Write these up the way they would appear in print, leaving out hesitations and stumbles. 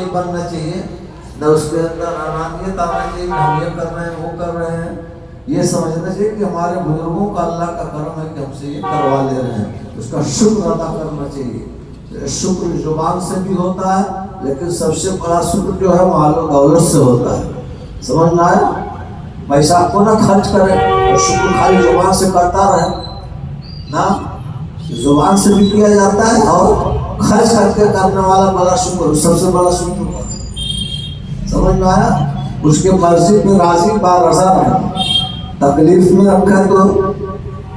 نہیں بننا چاہیے، نہ اس کے اندر انانیت آنا چاہیے کہ ہم یہ کر رہے ہیں وہ کر رہے ہیں. یہ سمجھنا چاہیے کہ ہمارے بزرگوں کا اللہ کا کرم ہے کہ ہم سے یہ کروا لے رہے ہیں، اس کا شکر ادا کرنا چاہیے. شکر زبان سے بھی ہوتا ہے، لیکن سب سے بڑا شکر جو ہے مال و دولت سے ہوتا ہے. سمجھ میں آیا؟ پیسہ کو نہ خرچ کرے اور شکر خالی زبان سے کرتا رہے نا. زبان سے بھی کیا جاتا ہے اور خرچ کر کے کرنے والا بڑا شکر، سب سے بڑا شکر ہے. سمجھ میں آیا؟ اس کے مرضی پہ راضی بارضا رہے، تکلیف میں رکھے تو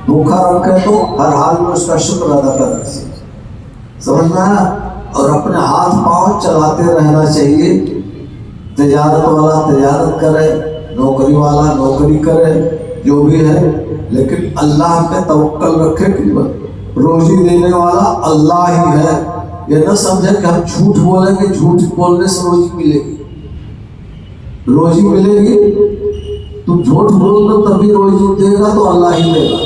بھوکا رکھے تو ہر حال میں اس کا شکر ادا کرنا چاہیے. سمجھ میں آیا؟ اور اپنے ہاتھ پاؤں چلاتے رہنا چاہیے. تجارت والا تجارت کرے، نوکری والا نوکری کرے، جو بھی ہے، لیکن اللہ پہ توکل رکھے کہ روزی دینے والا اللہ ہی ہے. یہ نہ سمجھے کہ ہم جھوٹ بولیں گے، جھوٹ بولنے سے روزی ملے گی. روزی ملے گی، تم جھوٹ بول دو تبھی روزی دے گا تو اللہ ہی دے گا.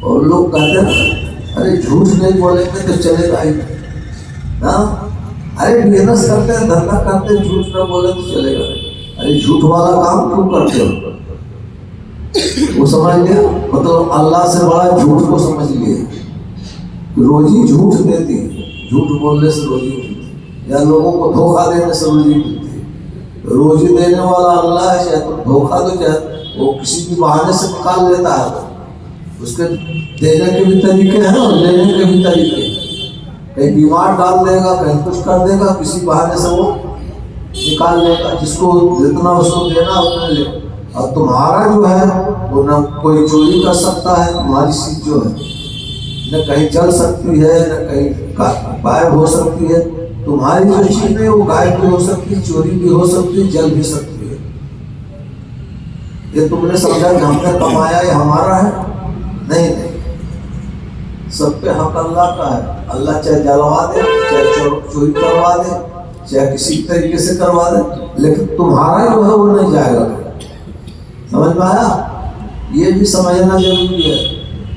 اور لوگ کہتے ہیں ارے جھوٹ نہیں بولیں گے تو چلے گا ہی. ارے بزنس کرتے ہیں، دھندا کرتے ہیں، جھوٹ نہ بولے تو چلے گا. ارے جھوٹ والا کام کیوں کرتے ہو؟ وہ سمجھ لیا، مطلب اللہ سے بڑا جھوٹ کو سمجھ لیا. روزی جھوٹ دیتی ہے، جھوٹ بولنے سے روزی ملتی ہے، یا لوگوں کو دھوکہ دینے سے روزی ملتی ہے. روزی دینے والا اللہ ہے، چاہے تو دھوکہ دو چاہے وہ کسی بھی بہانے سے نکال لیتا ہے. اس کے دینے کے بھی طریقے ہیں اور لینے کے بھی طریقے ہیں. کہیں بیمار ڈال دے گا، کہیں کچھ کر دے گا، کسی بہانے سے وہ نکال لے گا. جس کو جتنا اس کو دینا اتنا لے. اور تمہارا جو ہے وہ نہ کوئی چوری کر سکتا ہے. تمہاری چیز جو ہے نہ کہیں چل سکتی ہے، نہ کہیں غائب ہو سکتی ہے. تمہاری جو چیز ہے وہ غائب بھی ہو سکتی ہے، چوری بھی ہو سکتی ہے، جل بھی سکتی ہے. یہ تم نے سمجھا کہ ہم نے کمایا یہ ہمارا ہے؟ نہیں، سب پہ حق اللہ کا ہے. اللہ چاہے جلوا دے، چاہے چوری کروا دے، چاہے کسی طریقے سے کروا دے، لیکن تمہارا جو ہے وہ نہیں جائے گا. سمجھ میں آیا؟ یہ بھی سمجھنا ضروری ہے.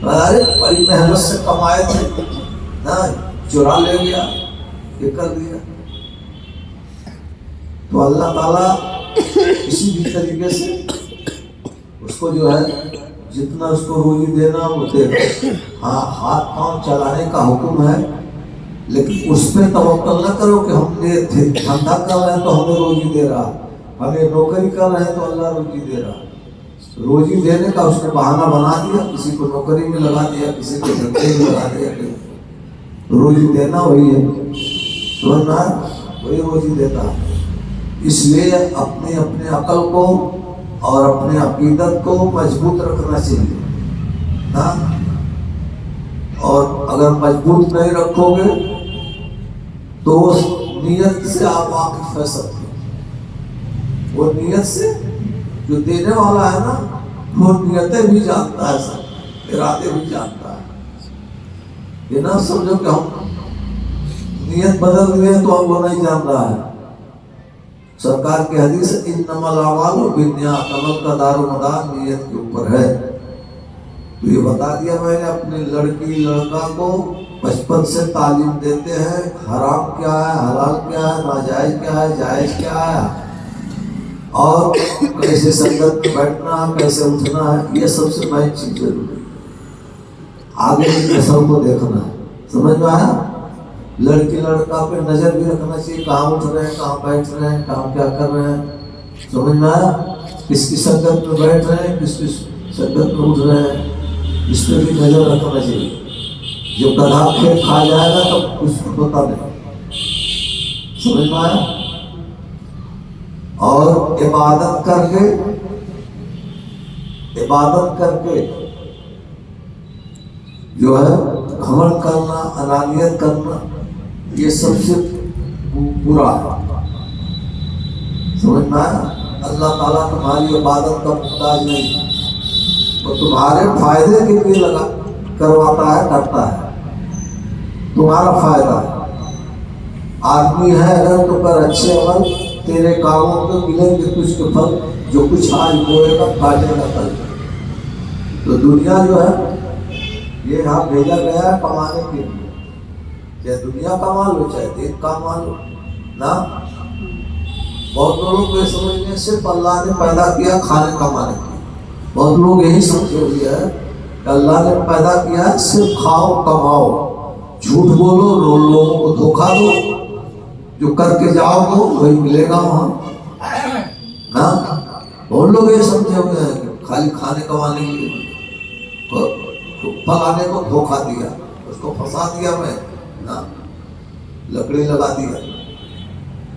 ارے بڑی محنت سے کمائے تھے نا، چرا لے گیا، یہ کر دیا. تو اللہ تعالیٰ کسی بھی طریقے سے اس کو جو ہے جتنا اس کو روزی دینا وہ دے گا. ہاں، ہاتھ پاؤں چلانے کا حکم ہے، لیکن اس پہ توکل نہ کرو کہ ہم نے دھندا کر رہے ہیں تو ہمیں روزی دے رہا، ہمیں نوکری کر رہے ہیں تو اللہ روزی دے رہا. روزی دینے کا اس نے بہانہ بنا دیا، کسی کو نوکری میں لگا دیا، کسی کو دھندے میں لگا دیا. روزی دینا وہی ہے، سمجھنا ہے؟ وہی روزی دیتا ہے. اس لیے اپنے عقل کو اور اپنے عقیدت کو مضبوط رکھنا چاہیے. ہاں، اور اگر مضبوط نہیں رکھو گے تو اس نیت سے آپ واقف رہ سکتے ہیں. وہ نیت سے جو دینے والا ہے نا، وہ نیتیں بھی جانتا ہے، سب ارادے بھی جانتا ہے. یہ نہ سمجھو کہ ہم نیت بدل گئے تو اب وہ نہیں جان رہا ہے. سرکار کی حدیث انما الاعمال بالنیات، عمل کا دار و مدار نیت کے اوپر ہے. تو یہ بتا دیا میں نے. اپنے لڑکی لڑکا کو بچپن سے تعلیم دیتے ہیں، حرام کیا ہے، حلال کیا ہے، ناجائز کیا ہے، جائز کیا ہے، اور کیسے سنگت میں بیٹھنا، کیسے اٹھنا ہے. یہ سب سے بڑی چیز ضروری ہے. آگے کی نسل کو دیکھنا ہے. سمجھ میں آیا؟ لڑکی لڑکا پہ نظر بھی رکھنا چاہیے، کہاں اٹھ رہے ہیں، کہاں بیٹھ رہے ہیں، کہاں کیا کر رہے ہیں. سمجھ میں آیا؟ کس کی سنگت میں بیٹھ رہے ہیں، کس کی سنگت میں اٹھ رہے ہیں، اس پہ بھی نظر رکھنا چاہیے. جو گدھا کھیت کھا جائے گا تو کچھ ہوتا نہیں. سمجھ میں آیا؟ اور عبادت کر کے جو ہے گھمنڈ کرنا، انانیت کرنا، یہ سب سے برا ہے. سمجھ میں آیا؟ اللہ تعالیٰ تمہاری عبادت کا محتاج نہیں، وہ تمہارے فائدے کے لیے کرواتا ہے، کرتا ہے، تمہارا فائدہ ہے. آدمی ہے اگر تو کر اچھے عمل، تیرے کاموں کو ملیں گے کچھ کے پھل، جو کچھ آج بوئے گا کاٹے گا کل. تو دنیا جو ہے یہ یہاں بھیجا گیا ہے کمانے کے لیے. چاہے دنیا کا مال ہو چاہے دین کا مال ہو نا. بہت لوگوں کو یہ سمجھنے صرف اللہ نے پیدا کیا کھانے کمانے کے. بہت لوگ یہی سمجھے ہوئے ہیں کہ اللہ نے پیدا کیا ہے صرف کھاؤ کماؤ, جھوٹ بولو, لوگوں کو دھوکہ دو, جو کر کے جاؤ گے وہی ملے گا وہاں نا. بہت لوگ یہ سمجھے ہوئے ہیں کہ خالی کھانے کمانے کے لیے پکانے کو دھوکہ دیا, اس کو پھنسا دیا میں نا, لکڑی لگا دیا.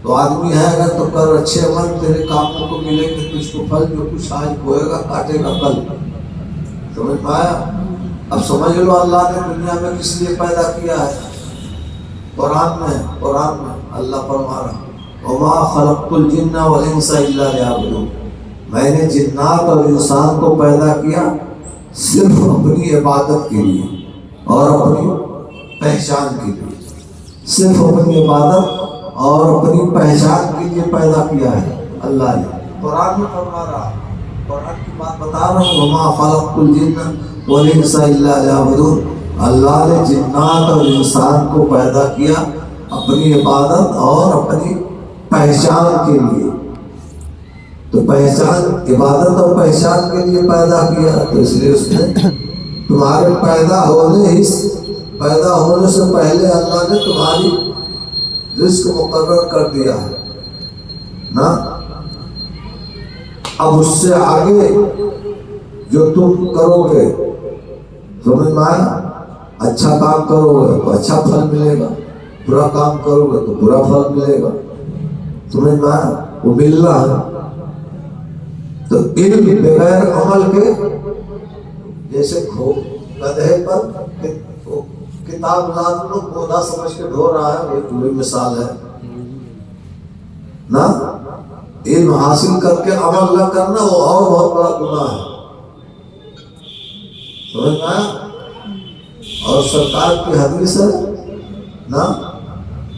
تو آدمی ہے اگر تو کر اچھے عمل, تیرے کاموں کو ملے کہ تجھ کو پھل, جو کچھ آج بوئے گا کاٹے گا کل. سمجھ پایا؟ اب سمجھ لو اللہ نے دنیا میں کس لیے پیدا کیا ہے. قرآن میں اللہ فرما رہا وما خلقت الجن والانس الا ليعبدون, میں نے جنات اور انسان کو پیدا کیا صرف اپنی عبادت کے لیے اور اپنی پہچان کے لیے. صرف اپنی عبادت اور اپنی پہچان کے لیے پیدا کیا ہے اللہ نے. قرآن میں فرما رہا, قرآن کی بات بتا رہا ہوں, وما خلقت الجن والانس الا ليعبدون. اللہ نے جنات اور انسان کو پیدا کیا اپنی عبادت اور اپنی پہچان کے لیے. تو پہچان, عبادت اور پہچان کے لیے پیدا کیا, تو اس لیے اس نے تمہارے پیدا ہونے سے پہلے اللہ نے تمہاری رزق مقرر کر دیا ہے نا. اب اس سے آگے جو تم کرو گے, سمجھ میں آیا, اچھا کام کرو گے تو اچھا پھل ملے گا, برا کام کرو گے تو برا پھل ملے گا. سمجھ میں آیا, وہ ملنا ہے. تو علم بغیر عمل کے جیسے گدھے پر کتاب لاد لو پودا سمجھ کے ڈھو رہا ہے, وہ پوری مثال ہے نا. علم حاصل کر کے عمل نہ کرنا وہ اور بہت بڑا گناہ ہے. سمجھ میں آیا؟ اور سرکار کی حدیث ہے نا,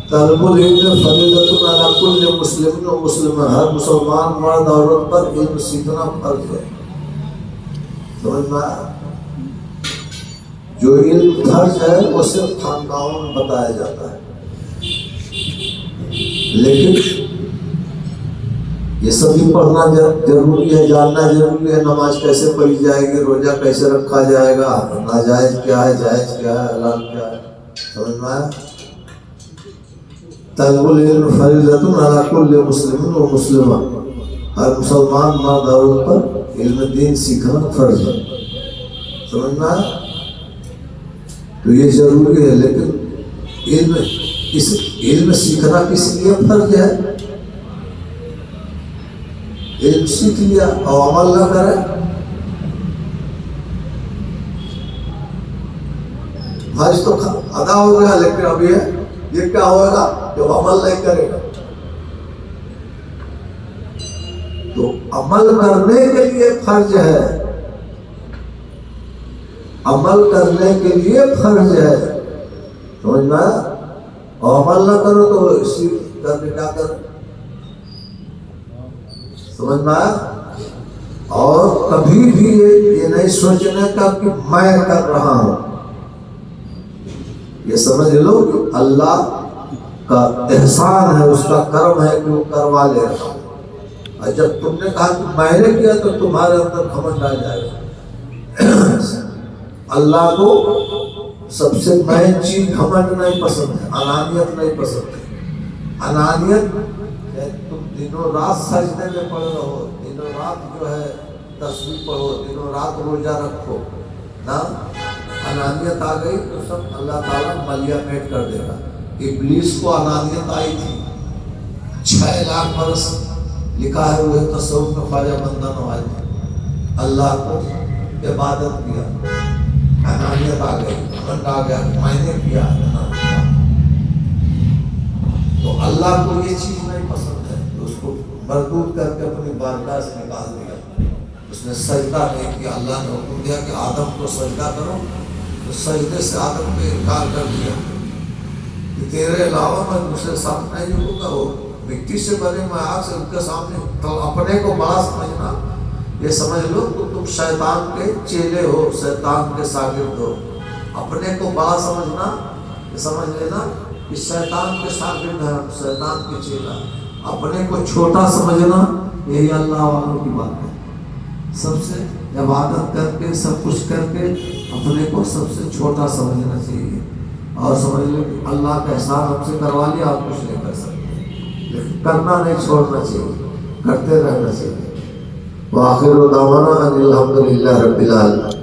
طلب العلم فریضۃ علی کل مسلم و مسلمہ, ہر مسلمان مرد عورت پر علم سیکھنا فرض ہے. سمجھ میں آیا؟ جو علم فرض ہے وہ صرف خانقاہوں میں بتایا جاتا ہے, لیکن یہ سبھی پڑھنا ضروری ہے, جاننا ضروری ہے. نماز کیسے پڑھی جائے گی, روزہ کیسے رکھا جائے گا, ناجائز کیا ہے, جائز کیا ہے, حلال کیا ہے. سمجھ میں آیا؟ طلب العلم فریضۃ علی کل مسلم و مسلمہ, ہر مسلمان مرد عورت پر علم دین سیکھنا فرض ہے. سمجھ میں آیا؟ تو یہ ضروری ہے, لیکن علم سیکھنا کس لیے فرض ہے؟ علم سیکھ لیا اور عمل نہ کرے, فرض تو ادا ہو گیا, لیکن اب یہ کیا ہوگا جب عمل نہیں کرے گا. تو عمل کرنے کے لیے فرض ہے, عمل کرنے کے لیے فرض ہے. سمجھ میں آیا؟ اور عمل نہ کرو تو اسی کرنے کیا کرو. سمجھ میں آیا؟ اور کبھی بھی یہ نہیں سوچنے کا کہ میں کر رہا ہوں. یہ سمجھ لو کہ اللہ کا احسان ہے, اس کا کرم ہے کہ وہ کروا لے رہا ہے. اور جب تم نے کہا کہ میں نے کیا تو تمہارے اندر گھمنڈ آ جائے گا. اللہ کو سب سے مہم چیز گھمنڈ نہیں پسند ہے, انانیت نہیں پسند ہے. انانیت تم دنوں رات سجدے میں پڑھ رہو, دنوں رات جو ہے تسبیح پڑھو, دنوں رات روزہ رکھو نا, انانیت آ گئی تو سب اللہ تعالیٰ ملیہ میٹ کر دے گا. ابلیس کو انانیت آئی تھی, 6 لاکھ برس لکھا ہے وہ تصوف میں خواجہ بندہ نواز تھے, اللہ کو عبادت کیا, انانیت آ گئی, گھمنڈ آ گیا, میں نے کیا. تو اللہ کو یہ چیز نہیں پسند ہے, تو اس کو مردود کر کے اپنی بارگاہ سے نکال دیا. اس نے سجدہ نہیں کیا. اللہ نے حکم دیا کہ آدم کو سجدہ کرو, تو سجدے سے آدم کو انکار کر دیا کہ تیرے علاوہ میں دوسرے سامنے نہیں جھکوں گا. وہ مٹی سے بنے, میں آگ سے, ان کے سامنے. تو اپنے کو بڑا سمجھنا, یہ سمجھ لو کہ تم شیطان کے چیلے ہو, شیطان کے شاگرد ہو. اپنے کو بڑا سمجھنا, سمجھ لینا کہ شیطان کے شاگرد ہے، شیطان کے چیلا، اپنے کو چھوٹا سمجھنا یہی اللہ والوں کی بات ہے۔ سب سے عبادت کر کے سب کچھ کر کے اپنے کو سب سے چھوٹا سمجھنا چاہیے، اور سمجھ لیں کہ اللہ کا احسان ہم سے کروا لیا، آپ کچھ نہیں کر سکتے، لیکن کرنا نہیں چھوڑنا چاہیے، کرتے رہنا چاہیے۔ وآخر دعوانا ان الحمد للہ رب العالمین۔